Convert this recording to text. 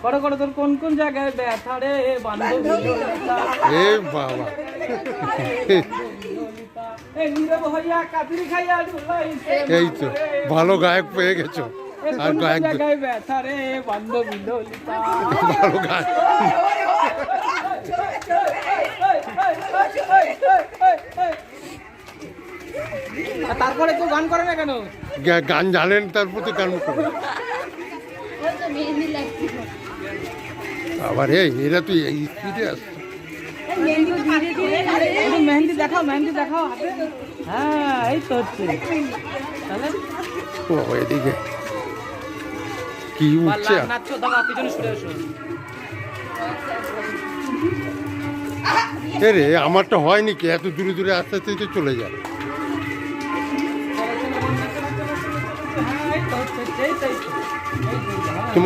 করো করো, তোর কোন কোন জায়গায় ব্যথা রে বান্ধবী ললিতা? এ বাবা, এই নীরব হইয়া কাতিরি খাইয়া ঢুলাইছে এই তো ভালো গায়ক পেয়ে গেছো। আর কোন কোন গায়ক জায়গায় ব্যথা রে বান্ধবী ললিতা? ভালো গায়ক। আর তারপরে কেউ গান করে না কেন? গান জানেন তারপর তো গান করবে। আবার এই এরা তুই এই স্পিডে আসছে। একটু মেহেন্দি দেখাও, মেহেন্দি দেখাও হাতে। হ্যাঁ এই তো হচ্ছে। তাহলে ও এদিকে কি উঠছে। নাচছো, দাঁড়া পিছনে সরে এসো। রে আমারটা হয়নি কি, এত দূরে দূরে আস্তে আস্তে তো চলে যায়। হ্যাঁ এই তো হচ্ছে, এই তো, এই তো। তোমার